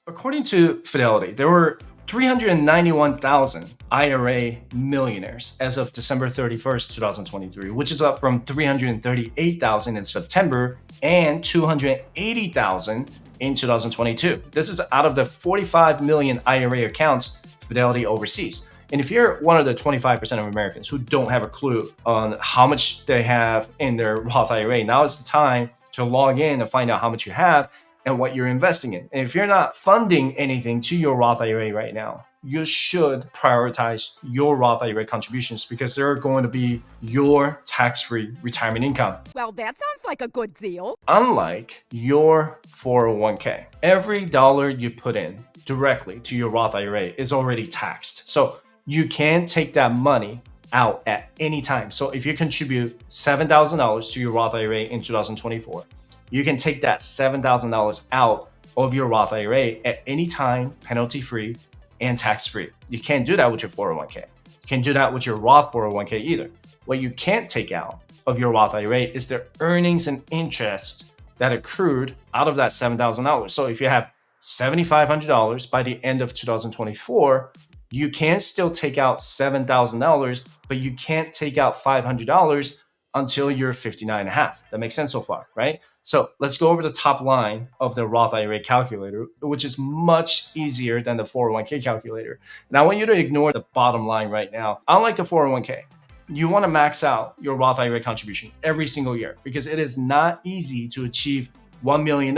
According to Fidelity, there were 391,000 IRA millionaires as of December 31st, 2023, which is up from 338,000 in September and 280,000 in 2022. This is out of the 45 million IRA accounts Fidelity oversees. And if you're one of the 25% of Americans who don't have a clue on how much they have in their Roth IRA, now is the time to log in and find out how much you have and what you're investing in. And if you're not funding anything to your Roth IRA right now, you should prioritize your Roth IRA contributions because they're going to be your tax-free retirement income. Well, that sounds like a good deal. Unlike your 401k, every dollar you put in directly to your Roth IRA is already taxed. So you can take that money out at any time. So if you contribute $7,000 to your Roth IRA in 2024, you can take that $7,000 out of your Roth IRA at any time, penalty-free and tax-free. You can't do that with your 401k. You can't do that with your Roth 401k either. What you can't take out of your Roth IRA is the earnings and interest that accrued out of that $7,000. So if you have $7,500 by the end of 2024, you can still take out $7,000, but you can't take out $500 until you're 59 and a half. That makes sense so far, right? So let's go over the top line of the Roth IRA calculator, which is much easier than the 401k calculator. And I want you to ignore the bottom line right now. Unlike the 401k, you want to max out your Roth IRA contribution every single year because it is not easy to achieve $1 million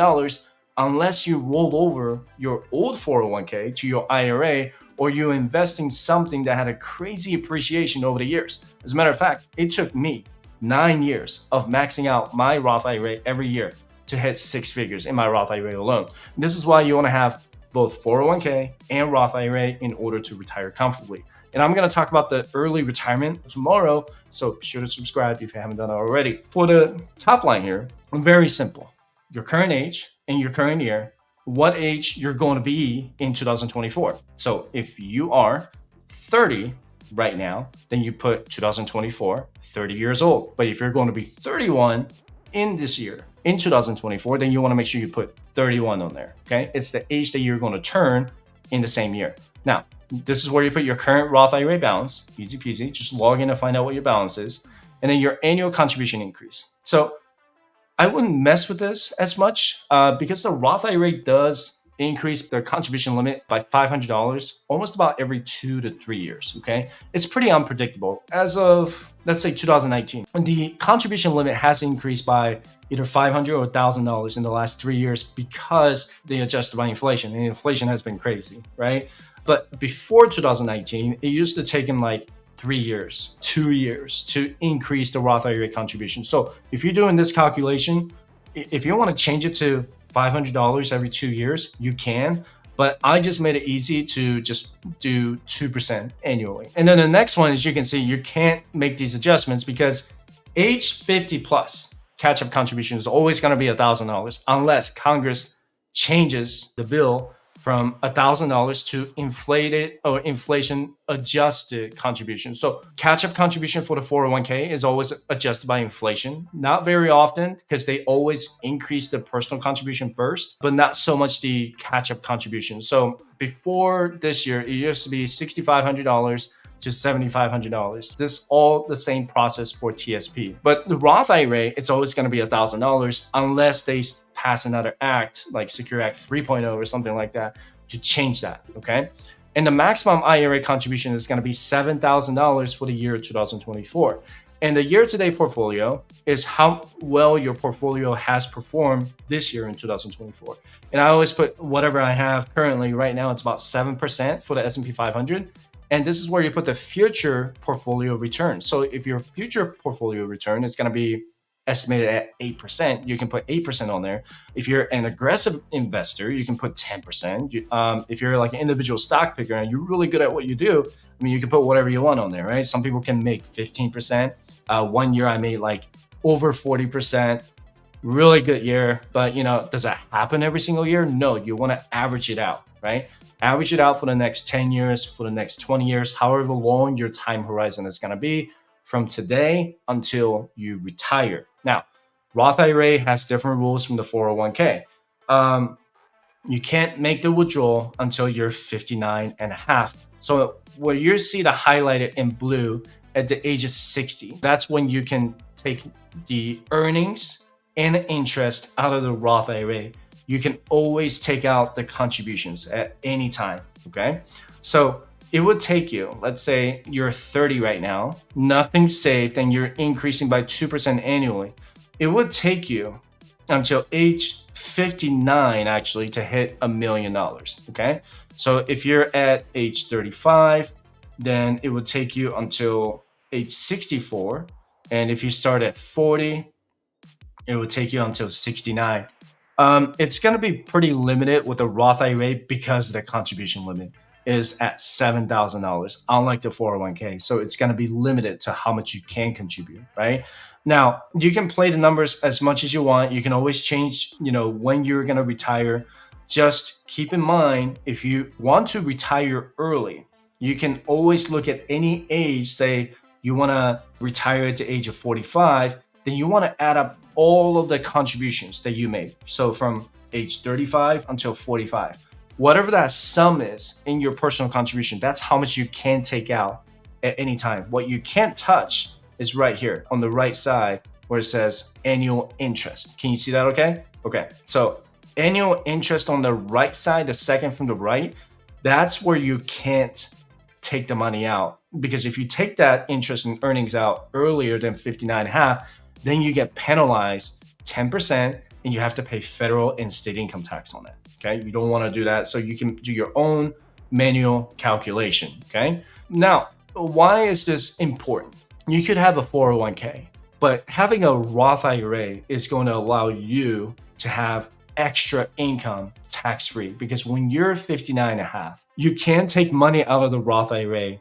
unless you roll over your old 401k to your IRA or you invest in something that had a crazy appreciation over the years. As a matter of fact, it took me 9 years of maxing out my Roth IRA every year to hit 6 figures in my Roth IRA alone. And this is why you want to have both 401k and Roth IRA in order to retire comfortably. And I'm going to talk about the early retirement tomorrow, so be sure to subscribe if you haven't done it already. For the top line here, very simple. Your current age and your current year, what age you're going to be in 2024. So if you are 30 right now, then you put 2024, 30 years old. But if you're going to be 31 in this year, in 2024, then you want to make sure you put 31 on there, okay? It's the age that you're going to turn in the same year. Now, this is where you put your current Roth IRA balance, easy peasy, just log in and find out what your balance is, and then your annual contribution increase. So I wouldn't mess with this as much because the Roth IRA does increase their contribution limit by $500 almost about every 2 to 3 years, okay? It's pretty unpredictable. As of, let's say 2019, the contribution limit has increased by either $500 or $1,000 in the last 3 years because they adjusted by inflation, and inflation has been crazy, right? But before 2019, it used to take them like 3 years, 2 years to increase the Roth IRA contribution. So if you're doing this calculation, if you want to change it to $500 every 2 years, you can, but I just made it easy to just do 2% annually. And then the next one, as you can see, you can't make these adjustments because age 50 plus catch-up contribution is always going to be $1,000 unless Congress changes the bill from $1,000 to inflated or inflation adjusted contribution. So catch-up contribution for the 401k is always adjusted by inflation. Not very often because they always increase the personal contribution first, but not so much the catch-up contribution. So before this year, it used to be $6,500 to $7,500. This is all the same process for TSP. But the Roth IRA, it's always going to be $1,000 unless they pass another act like Secure Act 3.0 or something like that to change that, okay? And the maximum IRA contribution is going to be $7,000 for the year 2024. And the year-to-date portfolio is how well your portfolio has performed this year in 2024. And I always put whatever I have currently right now, it's about 7% for the S&P 500. And this is where you put the future portfolio return. So if your future portfolio return is going to be estimated at 8%, you can put 8% on there. If you're an aggressive investor, you can put 10%. If you're like an individual stock picker and you're really good at what you do, I mean, you can put whatever you want on there, right? Some people can make 15%. 1 year I made like over 40%. Really good year, but does that happen every single year? No, you want to average it out, right? Average it out for the next 10 years, for the next 20 years, however long your time horizon is going to be from today until you retire. Now, Roth IRA has different rules from the 401k. You can't make the withdrawal until you're 59 and a half. So where you see the highlighted in blue at the age of 60, that's when you can take the earnings and interest out of the Roth IRA. You can always take out the contributions at any time, okay? So it would take you, let's say you're 30 right now, nothing's saved, and you're increasing by 2% annually. It would take you until age 59 actually to hit $1 million, okay? So if you're at age 35, then it would take you until age 64. And if you start at 40, it would take you until 69. It's going to be pretty limited with the Roth IRA because the contribution limit is at $7,000, unlike the 401k. So it's going to be limited to how much you can contribute, right? Now, you can play the numbers as much as you want. You can always change, when you're going to retire. Just keep in mind, if you want to retire early, you can always look at any age, say you want to retire at the age of 45, then you want to add up all of the contributions that you made. So from age 35 until 45, whatever that sum is in your personal contribution, that's how much you can take out at any time. What you can't touch is right here on the right side where it says annual interest. Can you see that okay? Okay, so annual interest on the right side, the second from the right, that's where you can't take the money out. Because if you take that interest and earnings out earlier than 59 and a half, then you get penalized 10% and you have to pay federal and state income tax on it. Okay, you don't want to do that. So you can do your own manual calculation. Okay, now, why is this important? You could have a 401k, but having a Roth IRA is going to allow you to have extra income tax-free, because when you're 59 and a half, you can take money out of the Roth IRA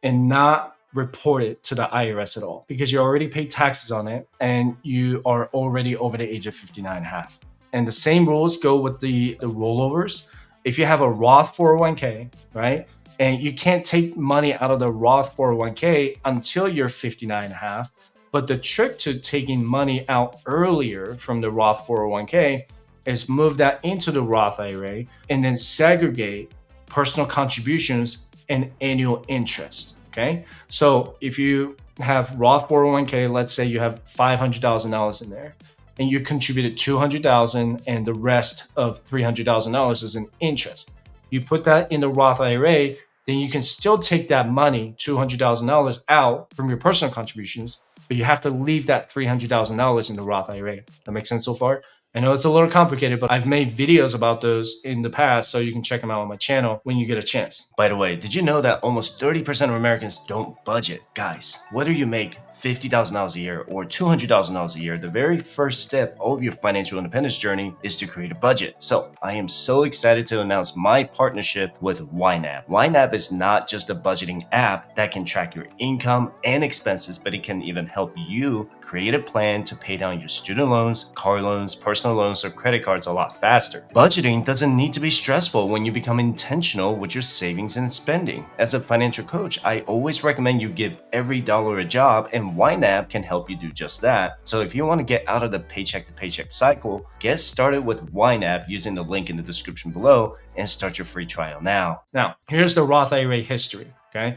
and not report it to the IRS at all, because you already paid taxes on it and you are already over the age of 59 and a half. And the same rules go with the rollovers. If you have a Roth 401k, right, and you can't take money out of the Roth 401k until you're 59 and a half, but the trick to taking money out earlier from the Roth 401k is move that into the Roth IRA and then segregate personal contributions and annual interest. Okay, so if you have Roth 401k, let's say you have $500,000 in there, and you contributed $200,000, and the rest of $300,000 is in interest. You put that in the Roth IRA, then you can still take that money, $200,000, out from your personal contributions, but you have to leave that $300,000 in the Roth IRA. That makes sense so far? I know it's a little complicated, but I've made videos about those in the past, so you can check them out on my channel when you get a chance. By the way, did you know that almost 30% of Americans don't budget? Guys, whether you make $50,000 a year or $200,000 a year, the very first step of your financial independence journey is to create a budget. So I am so excited to announce my partnership with YNAB. YNAB is not just a budgeting app that can track your income and expenses, but it can even help you create a plan to pay down your student loans, car loans, personal loans, or credit cards a lot faster. Budgeting doesn't need to be stressful when you become intentional with your savings and spending. As a financial coach, I always recommend you give every dollar a job, and YNAB can help you do just that. So if you want to get out of the paycheck to paycheck cycle, get started with YNAB using the link in the description below and start your free trial now. Now, here's the Roth IRA history, okay?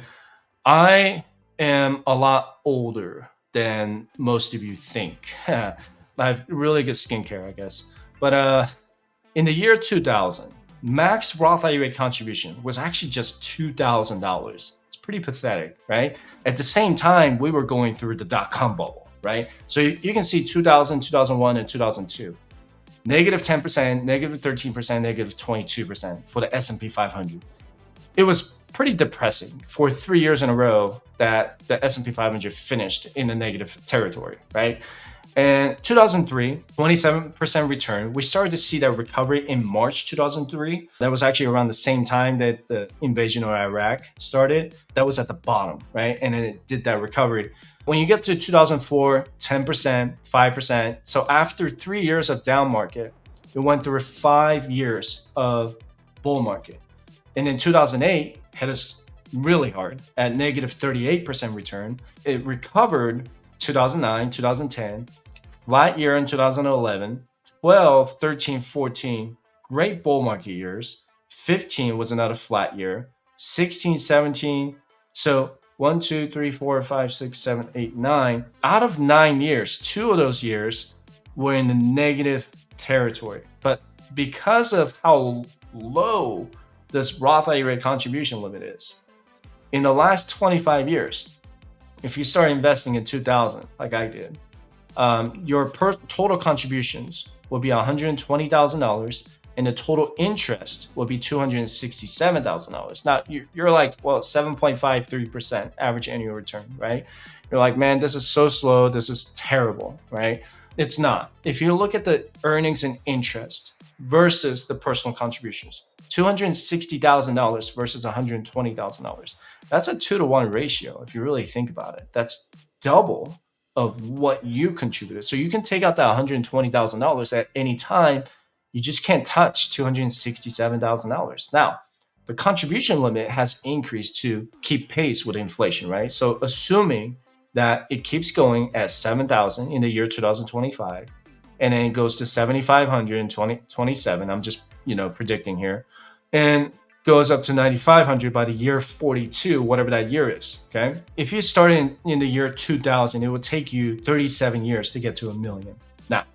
I am a lot older than most of you think. I have really good skincare, I guess. But in the year 2000, max Roth IRA contribution was actually just $2,000. Pretty pathetic, right? At the same time, we were going through the dot-com bubble, right? So you can see 2000, 2001, and 2002. Negative 10%, negative 13%, negative 22% for the S&P 500. It was pretty depressing for 3 years in a row that the S&P 500 finished in the negative territory, right? And 2003, 27% return. We started to see that recovery in March 2003. That was actually around the same time that the invasion of Iraq started. That was at the bottom, right? And then it did that recovery. When you get to 2004, 10%, 5%. So after 3 years of down market, it went through 5 years of bull market. And in 2008, hit us really hard at negative 38% return. It recovered 2009, 2010, flat year in 2011, 12, 13, 14, great bull market years. 15 was another flat year. 16, 17. So 1, 2, 3, 4, 5, 6, 7, 8, 9. Out of 9 years, 2 of those years were in the negative territory. But because of how low this Roth IRA contribution limit is, in the last 25 years, if you start investing in 2000, like I did, your total contributions will be $120,000 and the total interest will be $267,000. Now you're like, well, 7.53% average annual return, right? You're like, man, this is so slow. This is terrible, right? It's not. If you look at the earnings and interest versus the personal contributions, $260,000 versus $120,000. That's a 2-to-1 ratio. If you really think about it, that's double of what you contributed. So you can take out that $120,000 at any time. You just can't touch $267,000. Now, the contribution limit has increased to keep pace with inflation, right? So assuming that it keeps going at 7,000 in the year 2025, and then it goes to 7,500 in 2027. I'm just, predicting here, and goes up to 9,500 by the year 42, whatever that year is. Okay. If you start in the year 2000, it would take you 37 years to get to $1 million. Now,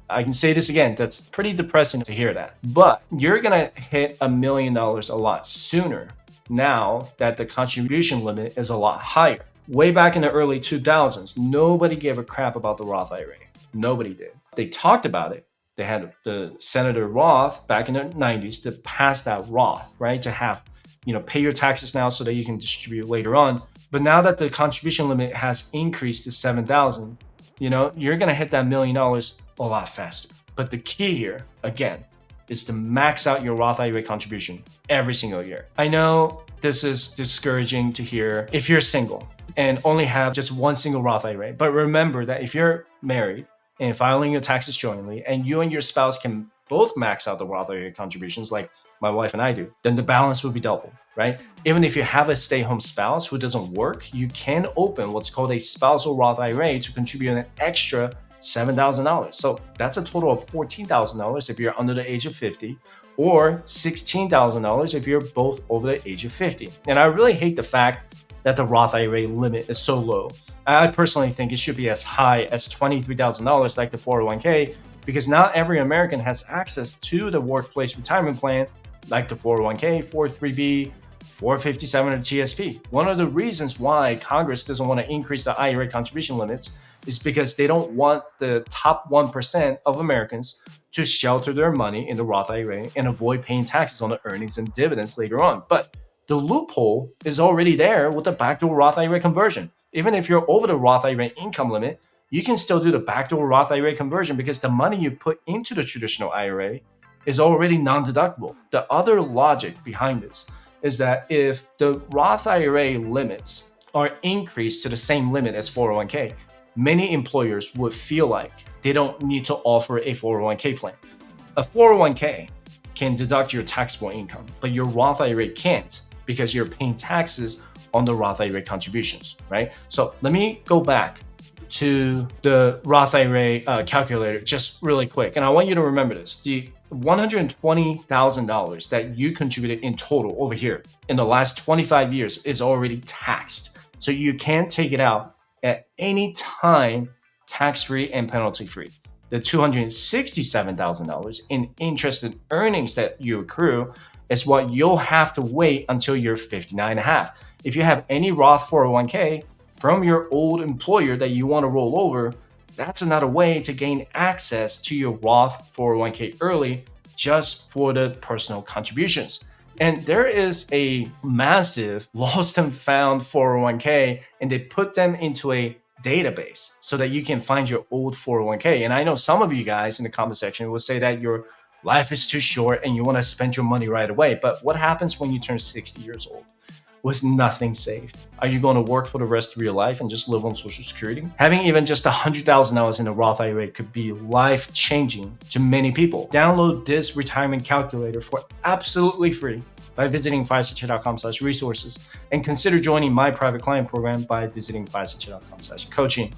I can say this again. That's pretty depressing to hear that, but you're going to hit $1 million a lot sooner now that the contribution limit is a lot higher. Way back in the early 2000s, nobody gave a crap about the Roth IRA. Nobody did. They talked about it. They had the Senator Roth back in the 90s to pass that Roth, right? To have, pay your taxes now so that you can distribute later on. But now that the contribution limit has increased to 7,000, you're going to hit that $1 million a lot faster. But the key here, again, is to max out your Roth IRA contribution every single year. I know this is discouraging to hear if you're single and only have just one single Roth IRA. But remember that if you're married and filing your taxes jointly, and you and your spouse can both max out the Roth IRA contributions like my wife and I do, then the balance will be double, right? Even if you have a stay-home spouse who doesn't work, you can open what's called a spousal Roth IRA to contribute an extra $7,000. So that's a total of $14,000 if you're under the age of 50, or $16,000 if you're both over the age of 50. And I really hate the fact that the Roth IRA limit is so low. I personally think it should be as high as $23,000 like the 401k, because not every American has access to the workplace retirement plan like the 401k, 403b, 457, or TSP. One of the reasons why Congress doesn't want to increase the IRA contribution limits is because they don't want the top 1% of Americans to shelter their money in the Roth IRA and avoid paying taxes on the earnings and dividends later on. But the loophole is already there with the backdoor Roth IRA conversion. Even if you're over the Roth IRA income limit, you can still do the backdoor Roth IRA conversion because the money you put into the traditional IRA is already non-deductible. The other logic behind this is that if the Roth IRA limits are increased to the same limit as 401k, many employers would feel like they don't need to offer a 401k plan. A 401k can deduct your taxable income, but your Roth IRA can't because you're paying taxes on the Roth IRA contributions, right? So let me go back to the Roth IRA calculator just really quick. And I want you to remember this. The $120,000 that you contributed in total over here in the last 25 years is already taxed. So you can take it out at any time, tax-free and penalty-free. The $267,000 in interest and earnings that you accrue is what you'll have to wait until you're 59 and a half. If you have any Roth 401k from your old employer that you want to roll over, that's another way to gain access to your Roth 401k early just for the personal contributions. And there is a massive lost and found 401k, and they put them into a database so that you can find your old 401k. And I know some of you guys in the comment section will say that your life is too short and you want to spend your money right away. But what happens when you turn 60 years old with nothing saved? Are you going to work for the rest of your life and just live on Social Security? Having even just $100,000 in a Roth IRA could be life-changing to many people. Download this retirement calculator for absolutely free by visiting firesightshare.com/resources, and consider joining my private client program by visiting firesightshare.com/coaching.